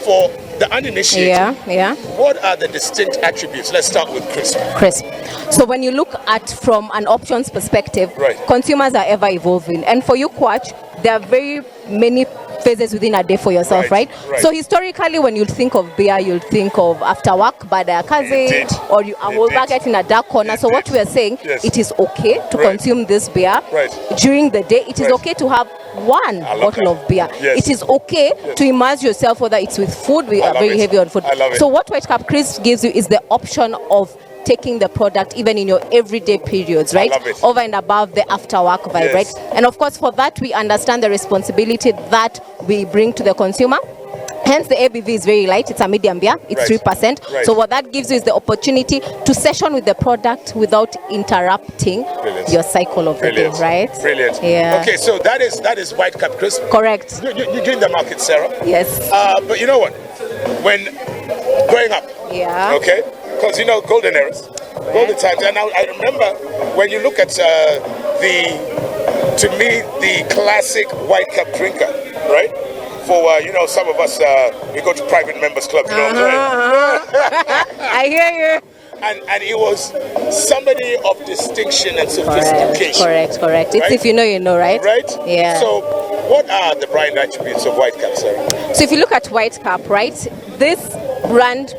for the uninitiated? Yeah. What are the distinct attributes? Let's start with crisp. Crisp. So when you look at from an options perspective, consumers are ever evolving, and for you, Kwach, there are very many phases within a day for yourself, right? So historically, when you think of beer, you'll think of after work, by the cousin, or you will market in a dark corner. So what we are saying, it is okay to consume this beer during the day. It is okay to have one bottle of beer. It is okay to immerse yourself, whether it's with food. We are very heavy on food. So what White Cap Crisp gives you is the option of taking the product even in your everyday periods, right? Over and above the after work vibe, right? And of course, for that, we understand the responsibility that we bring to the consumer. Hence, the ABV is very light. It's a medium beer. It's 3%. So what that gives you is the opportunity to session with the product without interrupting your cycle of the day, right? Brilliant. Yeah. Okay, so that is White Cup Crisp. Correct. You're doing the market, Sarah. Yes. But you know what? When growing up, okay, because you know golden eras, golden times, and I remember when you look at to me the classic White Cup drinker, right? For you know, some of us we go to private members clubs, you know what I'm saying? I hear you. And it was somebody of distinction and sophistication. Correct. Right? It's if you know, you know, right? Right? Yeah. So what are the brand attributes of White Cup, Sarah? So if you look at White Cup, right, this brand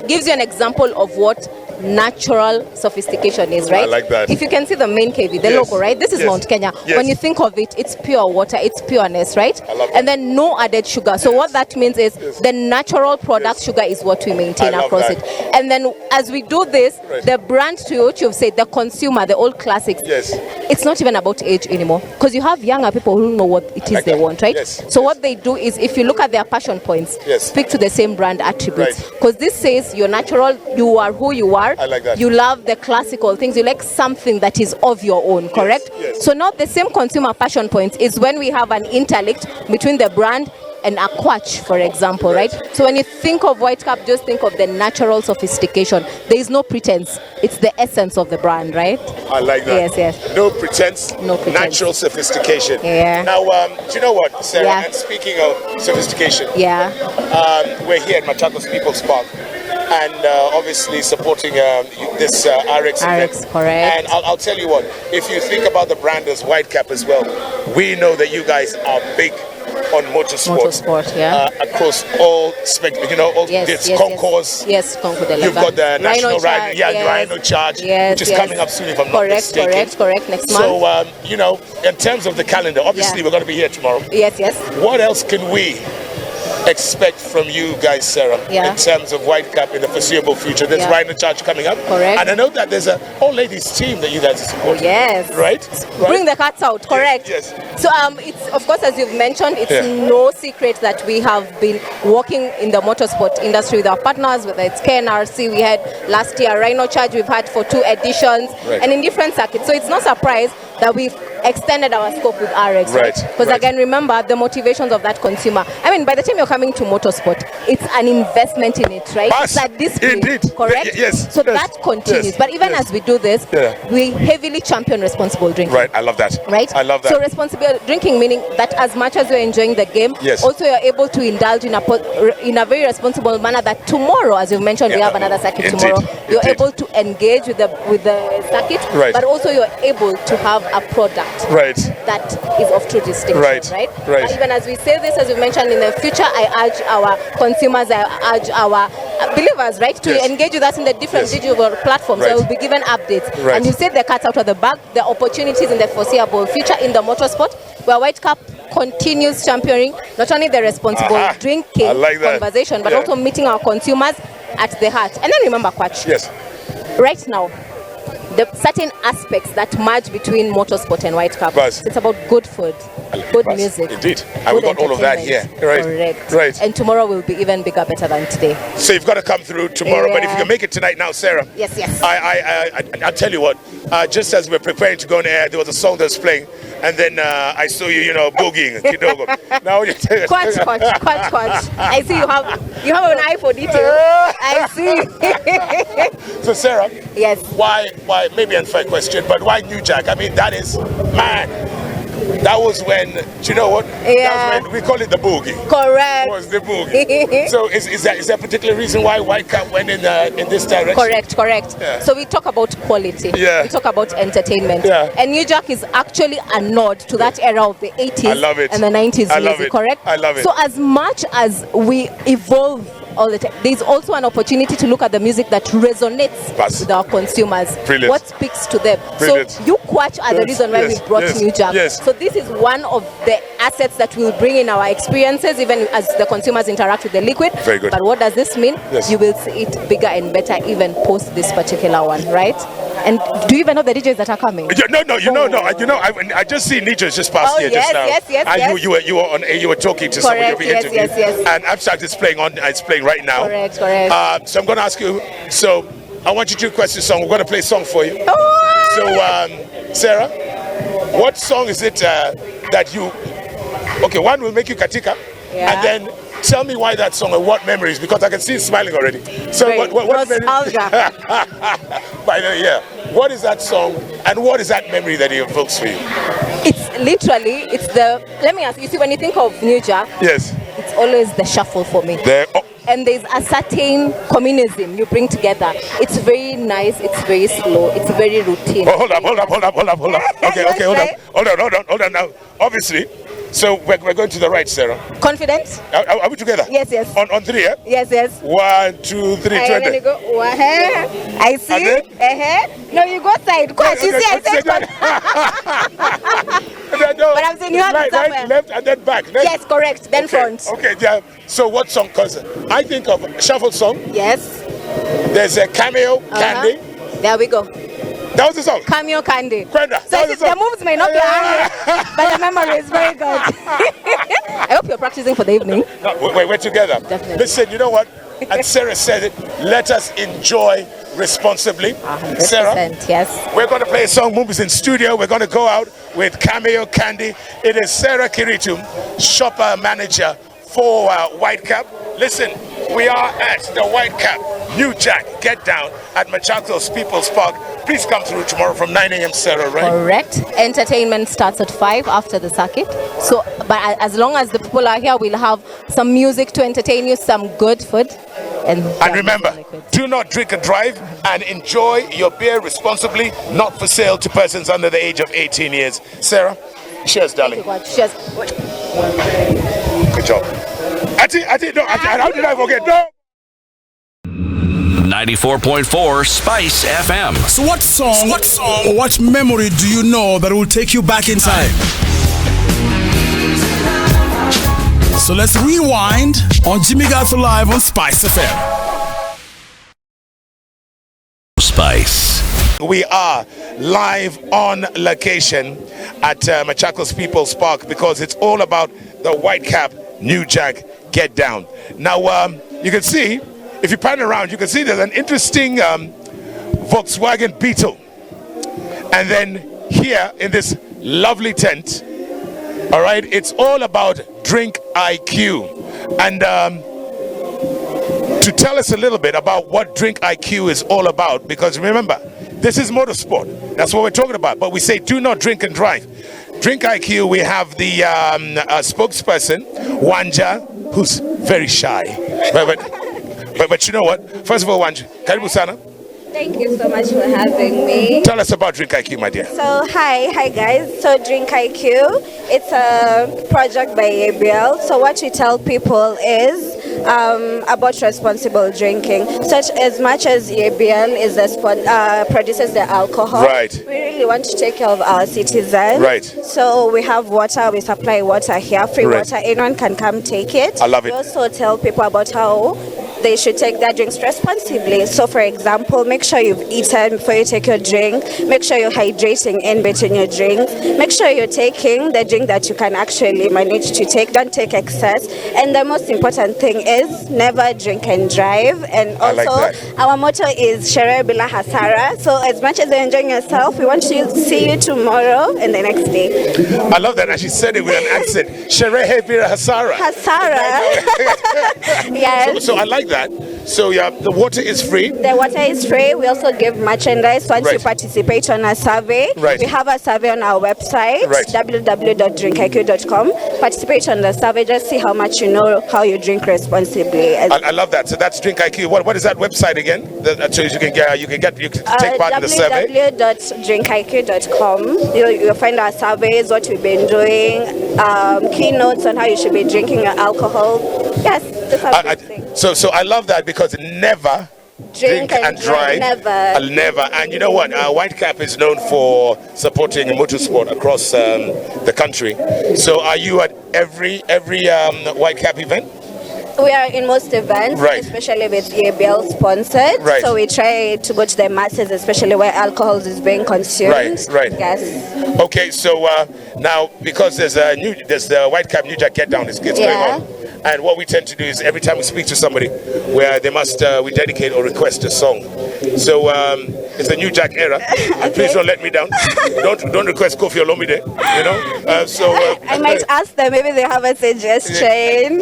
gives you an example of what natural sophistication is, right? I like that. If you can see the main KV, the logo, right? This is Mount Kenya. When you think of it, it's pure water, it's pureness, right? I love that. And then no added sugar. So what that means is the natural product sugar is what we maintain across it. And then as we do this, the brand, to what you've said, the consumer, the old classics, it's not even about age anymore, because you have younger people who know what it is they want, right? So what they do is, if you look at their passion points, speak to the same brand attributes, because this says you're natural, you are who you are. I like that. You love the classical things. You like something that is of your own, correct? So now the same consumer passion points is when we have an intellect between the brand and a quatch, for example, right? So when you think of White Cup, just think of the natural sophistication. There is no pretense. It's the essence of the brand, right? I like that. Yes. No pretense. Natural sophistication. Yeah. Now, do you know what, Sarah? And speaking of sophistication, we're here at Machakos People's Park. And obviously supporting this RX event. Correct. And I'll tell you what, if you think about the brand as White Cap as well, we know that you guys are big on motorsport, across all spectrum, you know, all concourse. Yes, concourse. You've got the National Rhino Charge, which is coming up soon, if I'm not mistaken. Correct, next month. So, you know, in terms of the calendar, obviously we're going to be here tomorrow. Yes. What else can we expect from you guys, Sarah, in terms of White Cup in the foreseeable future? There's Rhino Charge coming up. Correct. And I know that there's an all-ladies team that you guys are supporting. Right? Bring the cats out, correct. Yes. So it's, of course, as you've mentioned, it's no secret that we have been working in the motorsport industry with our partners, whether it's KNRC, we had last year Rhino Charge, we've had for 2 editions, and in different circuits. So it's no surprise that we've extended our scope with RX, right? Because again, remember the motivations of that consumer. I mean, by the time you're coming to motorsport, it's an investment in it, right? It's a discipline, correct? So that continues. But even as we do this, we heavily champion responsible drinking. Right, I love that. Right? I love that. So responsible drinking, meaning that as much as you're enjoying the game, also you're able to indulge in a very responsible manner, that tomorrow, as you've mentioned, we have another circuit tomorrow. You're able to engage with the circuit, but also you're able to have a product that is of true distinction, right? And even as we say this, as we mentioned, in the future, I urge our consumers, I urge our believers, right, to engage with us in the different digital platforms. So we'll be given updates. And you said the cat's out of the bag, the opportunities in the foreseeable future in the motorsport, where White Cup continues championing not only the responsible drinking conversation, but also meeting our consumers at the heart. And then remember, Quatch, right now, the certain aspects that merge between motorsport and White Cup. It's about good food, good music. Indeed. And we got all of that here. Correct. And tomorrow will be even bigger, better than today. So you've got to come through tomorrow. But if you can make it tonight now, Sarah. Yes. I'll tell you what, just as we're preparing to go on air, there was a song that was playing. And then I saw you, boogieing. Kidogo. Now you Quatch. I see you have an eye for detail. I see. So Sarah. Yes. Why? Maybe an unfair question, but why New Jack? I mean, that is, man. That was when, do you know what? That was when we call it the boogie. Correct. It was the boogie. So is there a particular reason why White Cup went in this direction? Correct. Yeah. So we talk about quality. We talk about entertainment. And New Jack is actually a nod to that era of the 80s and the 90s music, correct? I love it. So as much as we evolve all the time. There's also an opportunity to look at the music that resonates with our consumers. Brilliant. What speaks to them. Brilliant. So you Quatch are the reason why we brought New Jack. So this is one of the assets that we'll bring in our experiences, even as the consumers interact with the liquid. Very good. But what does this mean? You will see it bigger and better even post this particular one, right? And do you even know the DJs that are coming? I just see DJs just past here just now. Yes. You were talking to somebody over interview. And Abstract is playing right now. Correct. So I'm going to ask you. So I want you to request a song. We're going to play a song for you. So Sarah, what song is it that you? Okay, one will make you katika, and then tell me why that song and what memories, because I can see you smiling already. So what memories? By the way, what is that song and what is that memory that it evokes for you? Let me ask you, see, when you think of New Jack, yes, it's always the shuffle for me. And there's a certain communism you bring together. It's very nice, it's very slow, it's very routine. Hold up. Okay, hold on now. Obviously, so we're going to the right, Sarah. Confident? Are we together? Yes. On three, yeah? Yes. 1, 2, 3, 20. And then you go, I see. No, you go side. Quite, you see, I said But I'm saying you have it somewhere. Right, left, and then back. Yes, correct. Then front. Okay, yeah. So what song? Because I think of shuffle song. Yes. There's a cameo, Candy. There we go. That was the song? Cameo Candy. Brenda, so the moves may not be angry, but the memory is very good. I hope you're practicing for the evening. No, we're together. Definitely. Listen, you know what? And Sarah said it, let us enjoy responsibly. 100%, Sarah, yes. We're going to play a song, Movies in Studio. We're going to go out with Cameo Candy. It is Sarah Kiritu, shopper manager for White Cap. Listen, we are at the White Cap New Jack Get Down at Machakos People's Park. Please come through tomorrow from 9 a.m. Sarah, right? Correct. Entertainment starts at 5 after the circuit. So, but as long as the people are here, we'll have some music to entertain you, some good food. And remember, do not drink and drive, and enjoy your beer responsibly, not for sale to persons under the age of 18 years. Sarah, cheers, darling. Cheers. Good job. How did I forget? No. 94.4 Spice FM. So what song or what memory do you know that will take you back in time? So let's rewind on Jimmy Gat's Live on Spice FM. Spice. We are live on location at Machakos People's Park because it's all about the White Cap New Jack Get Down. Now, you can see, if you pan around, you can see there's an interesting Volkswagen Beetle. And then here in this lovely tent, all right, it's all about Drink IQ. And to tell us a little bit about what Drink IQ is all about, because remember, this is motorsport. That's what we're talking about. But we say do not drink and drive. Drink IQ, we have the spokesperson, Wanja, who's very shy. But you know what? First of all, Wanja, karibu sana. Thank you so much for having me. Tell us about Drink IQ, my dear. So, hi guys. So, Drink IQ, it's a project by ABL. So, what we tell people is about responsible drinking. Such as much as ABL is produces the alcohol, right? We really want to take care of our citizens, right? So, we have water. We supply water here, free water. Anyone can come take it. I love it. We also tell people about how they should take their drinks responsibly. So, for example, make sure you've eaten before you take your drink. Make sure you're hydrating in between your drinks. Make sure you're taking the drink that you can actually manage to take. Don't take excess. And the most important thing is never drink and drive. And also, our motto is Sherehe bila hasara. So, as much as you're enjoying yourself, we want to see you tomorrow and the next day. I love that. And she said it with an accent. Sherehe bila hasara. Hasara. Yes. So I like that. So yeah, the water is free. The water is free. We also give merchandise once you participate on a survey. Right. We have a survey on our website, www.drinkiq.com. Participate on the survey. Just see how much you know how you drink responsibly. I love that. So that's Drink IQ. What is that website again? So you can take part in the survey. www.drinkiq.com. You'll find our surveys, what we've been doing, keynotes on how you should be drinking your alcohol. Yes. So I love that because never drink and drive. Never. And you know what? Whitecap is known for supporting motorsport across the country. So are you at every Whitecap event? We are in most events, especially with EABL sponsored. So we try to go to the masses, especially where alcohol is being consumed. Yes. Okay, so now because there's the Whitecap New Jack Get Down is going on. And what we tend to do is every time we speak to somebody where they must we dedicate or request a song. So it's a New Jack era. And please don't let me down. Don't request Kofi Olomide, you know. I might ask them, maybe they have a suggestion.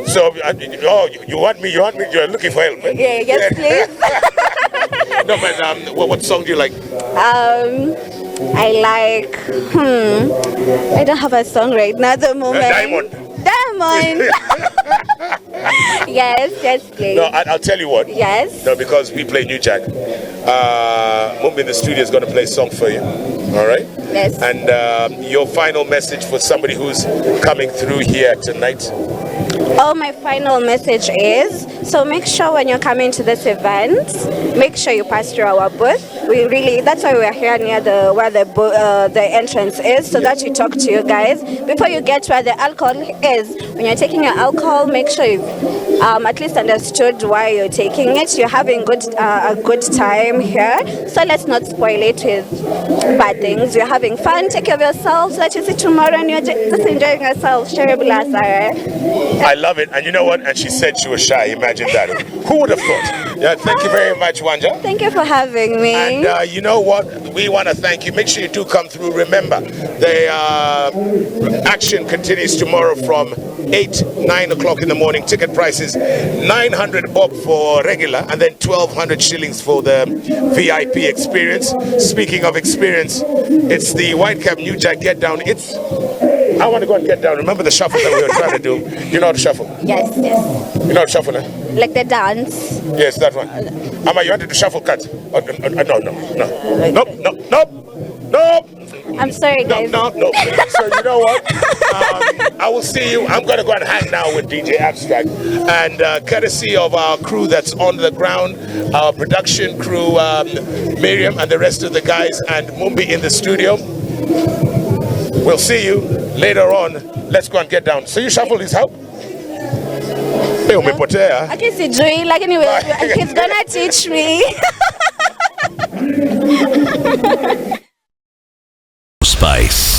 So you want me, you're looking for help. Yeah, yes please. No, but what song do you like? I like I don't have a song right now at the moment. Diamond. Yes, please. No, I'll tell you what. Yes. No, because we play New Jack. Mumbi in the studio is going to play a song for you. All right? Yes. And your final message for somebody who's coming through here tonight? Oh, my final message is, so make sure when you're coming to this event, make sure you pass through our booth. That's why we're here near where the entrance is, so that we talk to you guys. Before you get where the alcohol is, when you're taking your alcohol, make sure you've at least understood why you're taking it. You're having a good time here, so let's not spoil it with bad things. You're having fun, take care of yourself, so that you see tomorrow and you're just enjoying yourself. I love it, and you know what? And she said she was shy. Imagine that. Who would have thought? Yeah, thank you very much, Wanja. Thank you for having me. And you know what? We want to thank you. Make sure you do come through. Remember, the action continues tomorrow from 9 o'clock in the morning. Ticket prices 900 bob for regular, and then 1,200 shillings for the VIP experience. Speaking of experience, it's the Whitecap New Jack Get Down. I want to go and get down. Remember the shuffle that we were trying to do? You know how to shuffle? Yes. You know how to shuffle, eh? Like the dance? Yes, that one. Amma, you wanted to shuffle cut? Oh, no. I'm sorry, guys. No. So you know what? I will see you. I'm going to go and hang now with DJ Abstract. And courtesy of our crew that's on the ground, our production crew, Miriam and the rest of the guys, and Mumbi in the studio. We'll see you later on. Let's go and get down. So you shuffle his help? I can see Joey, like anyway, he's gonna teach me. Spice.